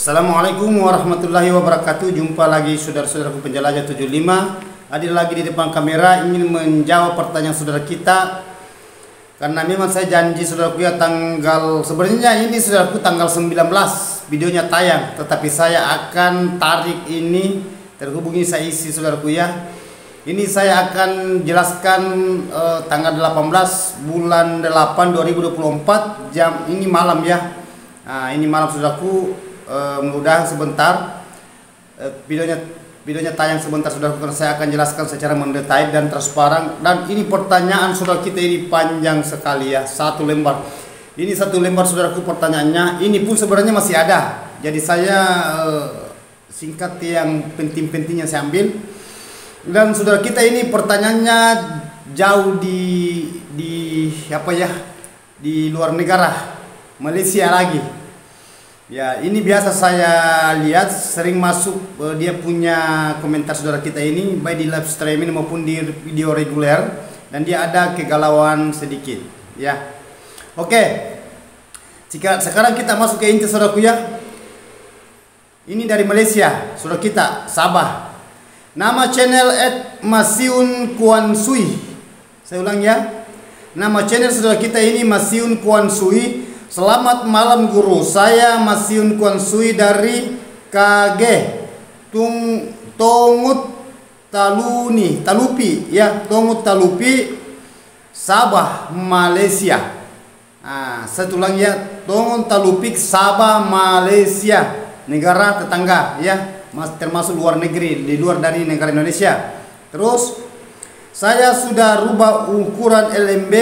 Assalamualaikum warahmatullahi wabarakatuh. Jumpa lagi saudara-saudaraku penjelajah 75. Hadir lagi di depan kamera ingin menjawab pertanyaan saudara kita. Karena memang saya janji saudaraku ya sebenarnya ini saudaraku tanggal 19 videonya tayang, tetapi saya akan tarik ini, terhubungi saya isi saudaraku ya. Ini saya akan jelaskan tanggal 18 bulan 8 2024 jam ini malam ya. Nah, ini malam saudaraku. Mudah-mudahan sebentar videonya tayang sebentar saudaraku, karena saya akan jelaskan secara mendetail dan transparan. Dan ini pertanyaan saudara kita ini panjang sekali ya, satu lembar. Ini satu lembar saudaraku pertanyaannya. Ini pun sebenarnya masih ada, jadi saya singkat yang penting-pentingnya saya ambil. Dan saudara kita ini pertanyaannya jauh di apa ya, di luar negara, Malaysia lagi. Ya, ini biasa saya lihat sering masuk dia punya komentar saudara kita ini baik di live streaming maupun di video reguler, dan dia ada kegalauan sedikit ya. Oke. Sekarang kita masuk ke inti saudaraku ya. Ini dari Malaysia, saudara kita, Sabah. Nama channel @Masiun Kuan Sui. Saya ulang ya. Nama channel saudara kita ini Masiun Kuan Sui. Selamat malam guru, saya Masiun Kuan Sui dari KG Tongut Talupi ya, Tongut Talupi, Sabah, Malaysia. Saya ulang ya, Tongut Talupi, Sabah, Malaysia, negara tetangga ya, termasuk luar negeri, di luar dari negara Indonesia. Terus saya sudah rubah ukuran LMB,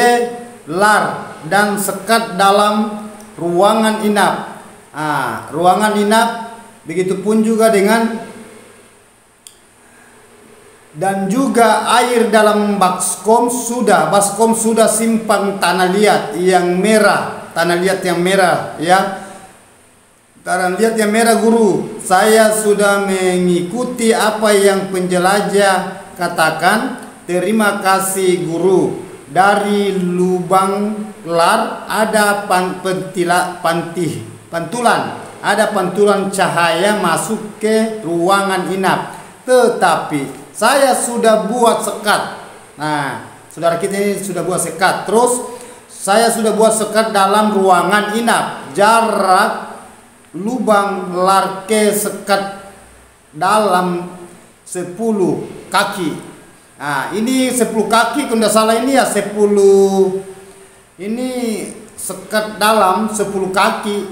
lar dan sekat dalam ruangan inap. Ruangan inap, begitupun juga dengan dan juga air dalam baskom sudah simpang tanah liat yang merah, ya. Tanah liat yang merah guru. Saya sudah mengikuti apa yang penjelajah katakan. Terima kasih guru. Dari lubang lar ada pantulan cahaya masuk ke ruangan inap, tetapi saya sudah buat sekat. Nah, saudara kita ini sudah buat sekat. Terus saya sudah buat sekat dalam ruangan inap. Jarak lubang lar ke sekat dalam 10 kaki. Ini 10 kaki, kalau tidak salah ini ya 10. Ini sekat dalam 10 kaki.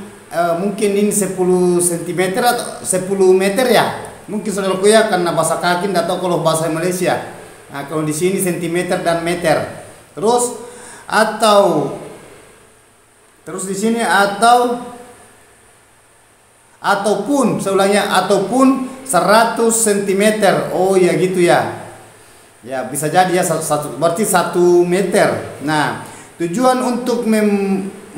Mungkin ini 10 cm atau 10 meter ya. Mungkin saudaraku ya, karena bahasa kaki tidak tahu kalau bahasa Malaysia. Kalau di sini cm dan meter. Terus di sini ataupun saya ulangnya, ataupun 100 cm. Oh ya gitu ya. Ya bisa jadi ya, berarti 1 meter. Nah, tujuan untuk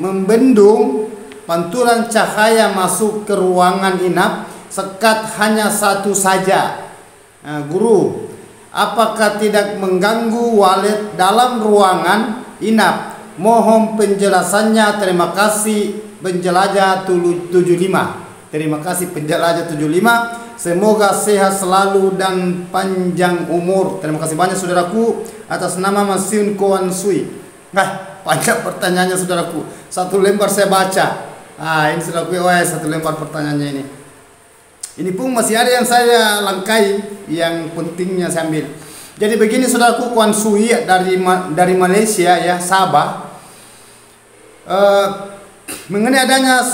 membendung pantulan cahaya masuk ke ruangan inap, sekat hanya satu saja. Guru, apakah tidak mengganggu walet dalam ruangan inap? Mohon penjelasannya. Terima kasih penjelajah 75. Terima kasih penjelajah 75. Semoga sehat selalu dan panjang umur. Terima kasih banyak saudaraku atas nama Masiun Kuan Sui. Panjang pertanyaannya saudaraku. Satu lembar saya baca. Ini saudaraku, satu lembar pertanyaannya ini. Ini pun masih ada yang saya langkai, yang pentingnya saya ambil. Jadi begini saudaraku, Kuan Sui dari Malaysia ya, Sabah. Mengenai adanya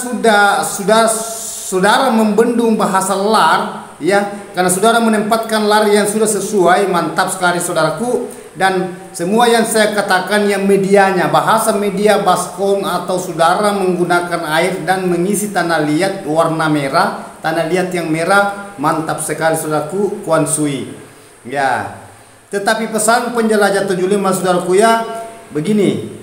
saudara membendung bahasa lar ya, karena saudara menempatkan lar yang sudah sesuai. Mantap sekali saudaraku. Dan semua yang saya katakan yang medianya, bahasa media baskom, atau saudara menggunakan air dan mengisi tanah liat warna merah, tanah liat yang merah. Mantap sekali saudaraku, Kuan Sui ya. Tetapi pesan penjelajah 75 saudaraku ya, begini.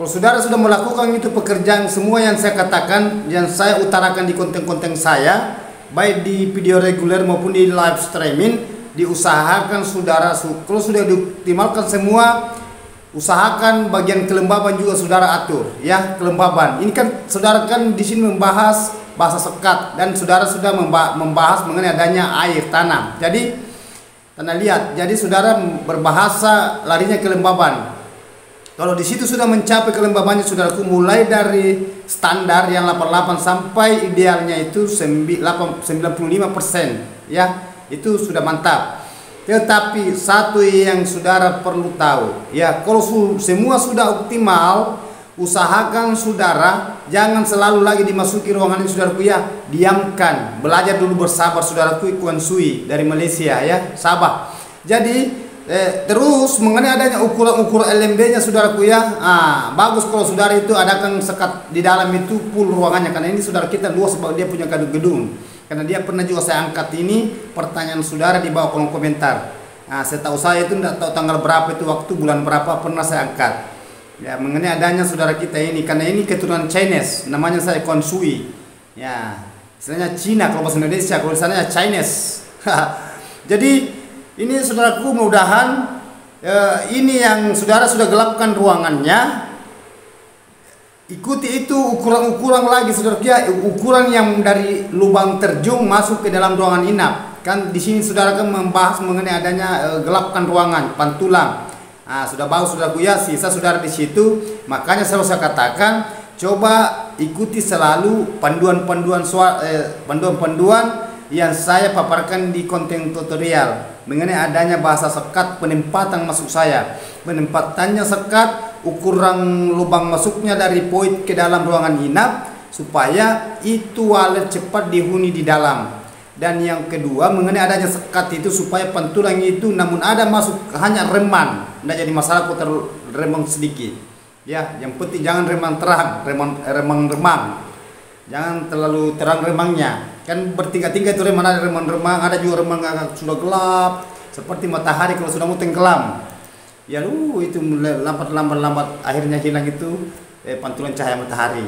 Kalau saudara sudah melakukan itu pekerjaan semua yang saya katakan, yang saya utarakan di konten-konten saya, baik di video reguler maupun di live streaming, diusahakan saudara, kalau sudah dioptimalkan semua, usahakan bagian kelembaban juga saudara atur ya, kelembaban. Ini kan saudara kan di sini membahas bahasa sekat, dan saudara sudah membahas mengenai adanya air tanam. Jadi Anda lihat, jadi saudara berbahasa larinya kelembaban. Kalau di situ sudah mencapai kelembabannya, saudaraku, mulai dari standar yang 88 sampai idealnya itu 95%, ya, itu sudah mantap. Tetapi satu yang saudara perlu tahu, ya, kalau semua sudah optimal, usahakan saudara jangan selalu lagi dimasuki ruangan ini, saudaraku, ya. Diamkan, belajar dulu bersabar, saudaraku. Ikuan Sui dari Malaysia, ya, sabar. Jadi terus mengenai adanya ukuran LMB-nya, saudaraku, ya, bagus kalau saudara itu adakan sekat di dalam itu full ruangannya, karena ini saudara kita luas, sebab dia punya gedung. Karena dia pernah juga saya angkat ini pertanyaan saudara di bawah kolom komentar. Setahu saya itu tidak tahu tanggal berapa itu, waktu bulan berapa pernah saya angkat, ya, mengenai adanya saudara kita ini, karena ini keturunan Chinese, namanya saya Konsui, ya, istilahnya Cina kalau bahasa Indonesia, kalau sana Chinese. Jadi ini saudaraku, mudah-mudahan ini yang saudara sudah gelapkan ruangannya, ikuti itu ukuran lagi, saudaraku, ya, ukuran yang dari lubang terjun masuk ke dalam ruangan inap. Kan di sini saudara kan membahas mengenai adanya gelapkan ruangan, pantulang. Sudah bagus, saudaraku, ya, sisa saudara di situ. Makanya saya katakan, coba ikuti selalu panduan-panduan yang saya paparkan di konten tutorial mengenai adanya bahasa sekat, penempatan masuk saya, penempatannya sekat, ukuran lubang masuknya dari poin ke dalam ruangan inap, supaya itu walet cepat dihuni di dalam. Dan yang kedua, mengenai adanya sekat itu supaya pantulang itu namun ada masuk hanya reman, tidak jadi masalah kalau remang sedikit, ya. Yang penting jangan remang terang, remang, jangan terlalu terang remangnya. Kan bertiga-tiga itu remang, ada remang-remang, ada juga remang agak sudah gelap seperti matahari kalau sudah mau tenggelam, ya, itu lambat akhirnya hilang itu pantulan cahaya matahari.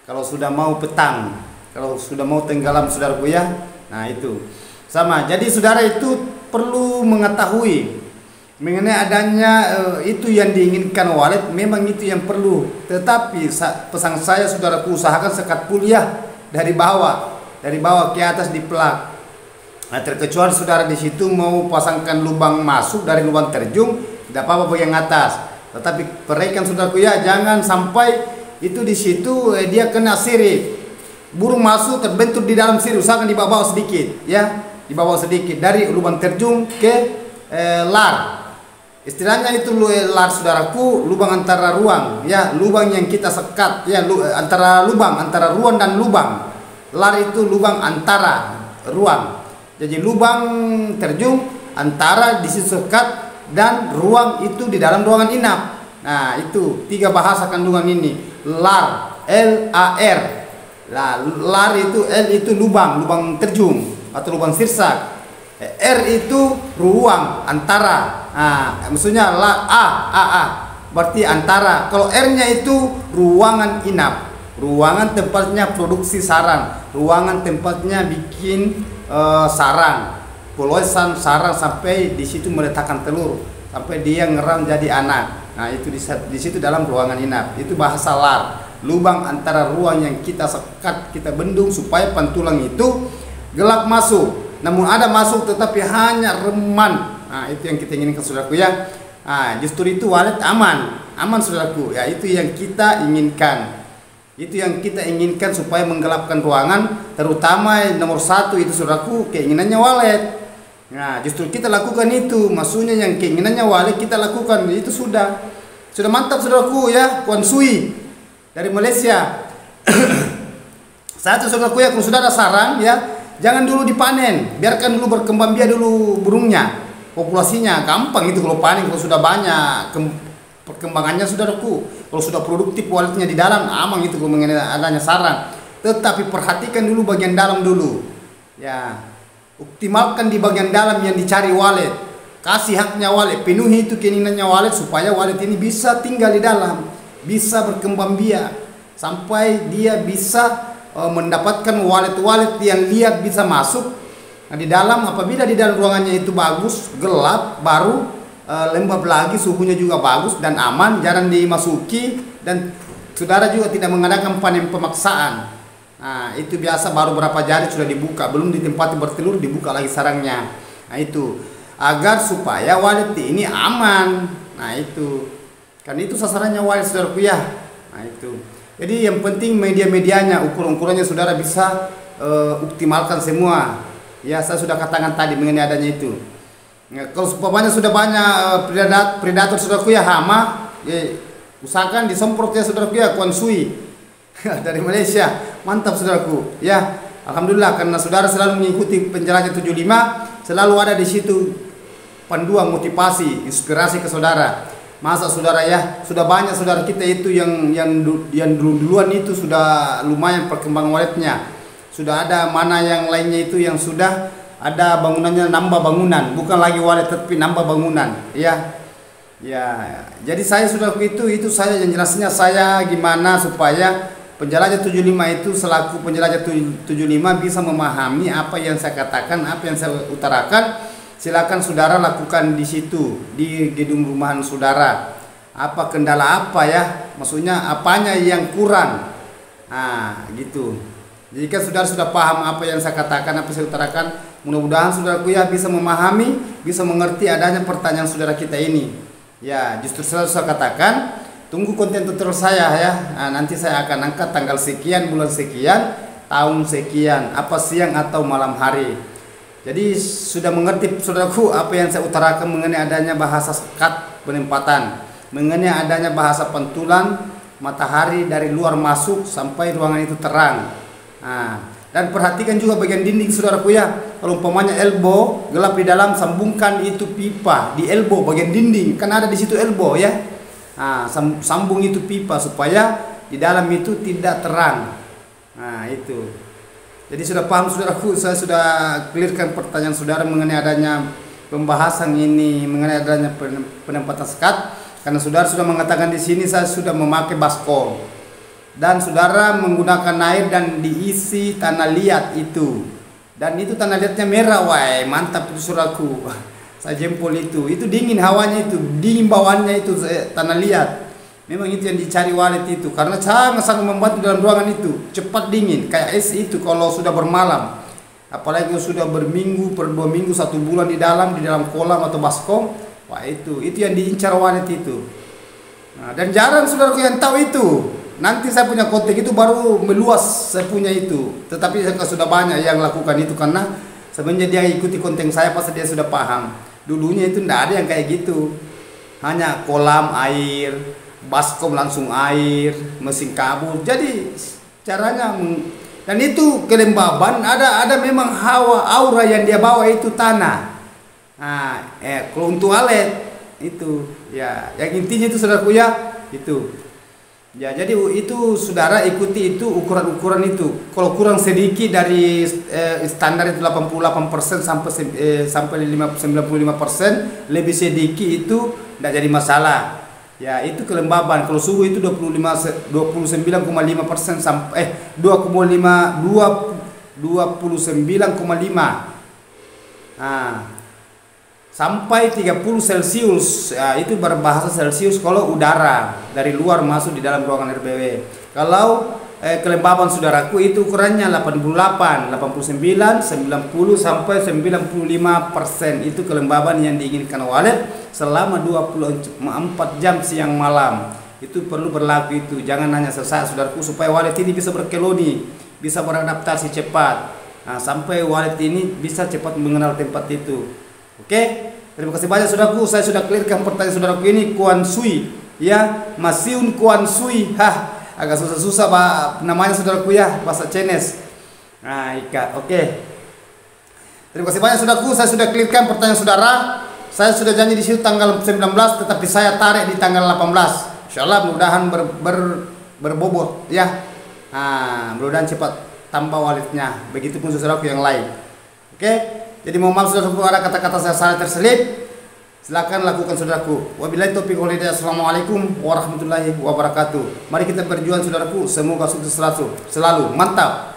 Kalau sudah mau petang, kalau sudah mau tenggelam, saudaraku, ya, nah itu sama. Jadi saudara itu perlu mengetahui mengenai adanya itu yang diinginkan walet, memang itu yang perlu. Tetapi pesan saya, saudaraku, usahakan sekat kuliah dari bawah ke atas di plak. Terkecuali saudara di situ mau pasangkan lubang masuk dari lubang terjun, tidak apa-apa bagian atas. Tetapi perhatikan, saudaraku, ya, jangan sampai itu di situ dia kena sirip, burung masuk terbentur di dalam sirip. Usahakan di bawah sedikit, ya, di bawah sedikit dari lubang terjun ke lar. Istilahnya itu lar, saudaraku, lubang antara ruang, ya, lubang yang kita sekat, ya, antara ruang dan lubang. Lar itu lubang antara ruang. Jadi lubang terjun antara di situ sekat dan ruang itu di dalam ruangan inap. Nah, itu tiga bahasa kandungan ini. Lar, L-A-R. Lar itu, L itu lubang terjun atau lubang sirsak. R itu ruang antara. Maksudnya A berarti antara. Kalau R-nya itu ruangan inap, ruangan tempatnya produksi sarang, ruangan tempatnya bikin sarang, polosan sarang sampai di situ meletakkan telur, sampai dia ngeram jadi anak. Nah, itu di situ dalam ruangan inap. Itu bahasa lar, lubang antara ruang yang kita sekat, kita bendung supaya pantulang itu gelap masuk. Namun ada masuk tetapi hanya reman. Nah, itu yang kita inginkan, saudaraku, ya. Justru itu walet aman, saudaraku, ya, itu yang kita inginkan. Itu yang kita inginkan supaya menggelapkan ruangan, terutama nomor satu itu, saudaraku, keinginannya walet. Nah, justru kita lakukan itu, maksudnya yang keinginannya walet kita lakukan, itu sudah mantap, saudaraku, ya. Konsui dari Malaysia. Satu, saudaraku, ya, kalau sudah ada sarang, ya, jangan dulu dipanen, biarkan dulu berkembang biak dulu burungnya, populasinya. Gampang itu kalau panen, kalau sudah banyak perkembangannya, saudaraku. Kalau sudah produktif waletnya di dalam, aman itu kalau mengenai adanya sarang. Tetapi perhatikan dulu bagian dalam dulu, ya, optimalkan di bagian dalam yang dicari walet, kasih haknya walet, penuhi itu keinginannya walet supaya walet ini bisa tinggal di dalam, bisa berkembang biak sampai dia bisa mendapatkan walet-walet yang lihat bisa masuk. Nah, di dalam, apabila di dalam ruangannya itu bagus, gelap, baru lembab lagi, suhunya juga bagus dan aman, jarang dimasuki, dan saudara juga tidak mengadakan panen pemaksaan. Nah, itu biasa baru berapa jari sudah dibuka, belum ditempati bertelur dibuka lagi sarangnya. Nah, itu agar supaya walet ini aman. Nah, itu kan itu sasarannya walet saudaraku ya. Nah, itu. Jadi yang penting media-medianya, ukuran-ukurannya saudara bisa optimalkan semua. Ya, saya sudah katakan tadi mengenai adanya itu. Nah, kalau umpamanya sudah banyak predator saudaraku ya, hama, ya, usahakan disemprot ya saudaraku ya, Kuansui dari Malaysia. Mantap saudaraku ya, alhamdulillah, karena saudara selalu mengikuti penjelajah 75, selalu ada di situ panduan, motivasi, inspirasi ke saudara. Masa saudara ya, sudah banyak saudara kita itu yang duluan itu sudah lumayan perkembangan waletnya, sudah ada mana yang lainnya itu yang sudah ada bangunannya, nambah bangunan, bukan lagi walet tapi nambah bangunan ya. Ya, jadi saya sudah itu saya yang jelasnya saya gimana supaya penjelajah 75 itu selaku penjelajah 75 bisa memahami apa yang saya katakan, apa yang saya utarakan. Silakan saudara lakukan di situ, di gedung rumahan saudara. Apa kendala apa ya? Maksudnya apanya yang kurang? Nah, gitu. Jika saudara sudah paham apa yang saya katakan, apa yang saya utarakan, mudah-mudahan saudaraku ya bisa memahami, bisa mengerti adanya pertanyaan saudara kita ini. Ya, justru saya katakan, tunggu konten tutorial saya ya. Nah, nanti saya akan angkat tanggal sekian, bulan sekian, tahun sekian, apa siang atau malam hari. Jadi sudah mengerti saudaraku apa yang saya utarakan mengenai adanya bahasa sekat penempatan, mengenai adanya bahasa pentulan matahari dari luar masuk sampai ruangan itu terang. Nah, dan perhatikan juga bagian dinding saudaraku ya. Kalau umpamanya elbow gelap di dalam, sambungkan itu pipa di elbow bagian dinding, kan ada di situ elbow ya. Nah, sambung itu pipa supaya di dalam itu tidak terang. Nah, itu. Jadi sudah paham saudaraku, saya sudah clearkan pertanyaan saudara mengenai adanya pembahasan ini, mengenai adanya penempatan sekat. Karena saudara sudah mengatakan di sini saya sudah memakai baskom dan saudara menggunakan air dan diisi tanah liat itu. Dan itu tanah liatnya merah, wah mantap itu saudaraku. Saya jempol itu dingin hawanya, itu dingin bawaannya itu tanah liat. Memang itu yang dicari walet itu, karena sangat membantu dalam ruangan itu, cepat dingin kayak es itu kalau sudah bermalam. Apalagi sudah berminggu, per 2 minggu, 1 bulan di dalam kolam atau baskom, wah itu yang diincar walet itu. Nah, dan jarang saudaraku yang tahu itu. Nanti saya punya konten itu baru meluas saya punya itu. Tetapi sudah banyak yang lakukan itu karena sebenarnya dia ikuti konten saya pasti dia sudah paham. Dulunya itu tidak ada yang kayak gitu, hanya kolam air, baskom langsung air, mesin kabur. Jadi caranya dan itu kelembaban ada memang hawa aura yang dia bawa itu tanah. Nah, kalau untuk alet itu ya, yang intinya itu saudaraku ya itu. Ya, jadi itu saudara ikuti itu ukuran-ukuran itu. Kalau kurang sedikit dari standar itu 88% sampai 95%, lebih sedikit itu tidak jadi masalah. Ya, itu kelembaban. Kalau suhu itu 29,5% sampai 29,5. Nah, sampai 30 Celcius. Ya, itu berbahasa Celcius kalau udara dari luar masuk di dalam ruangan RBW. Kalau kelembaban saudaraku itu ukurannya 88, 89, 90 sampai 95%. Itu kelembaban yang diinginkan walet selama 24 jam siang malam. Itu perlu berlaku itu. Jangan hanya sesaat saudaraku, supaya walet ini bisa berkeloni, bisa beradaptasi cepat. Nah, sampai walet ini bisa cepat mengenal tempat itu. Oke, terima kasih banyak saudaraku. Saya sudah clearkan pertanyaan saudaraku ini. Kuansui ya, Masiun Kuansui. Agak susah-susah namanya saudaraku ya, bahasa Chinese. Nah, oke. Terima kasih banyak saudaraku. Saya sudah clearkan pertanyaan saudara. Saya sudah janji di situ tanggal 19, tetapi saya tarik di tanggal 18. Insyaallah mudah-mudahan berbobot ya. Nah, mudah-mudahan cepat tambah waletnya. Begitupun saudaraku yang lain. Oke. Jadi mohon maaf saudaraku ada kata-kata saya salah terselip. Silakan lakukan saudaraku. Wabillahi taufiq wal hidayah. Assalamualaikum warahmatullahi wabarakatuh. Mari kita berjuang saudaraku. Semoga sukses selalu. Mantap.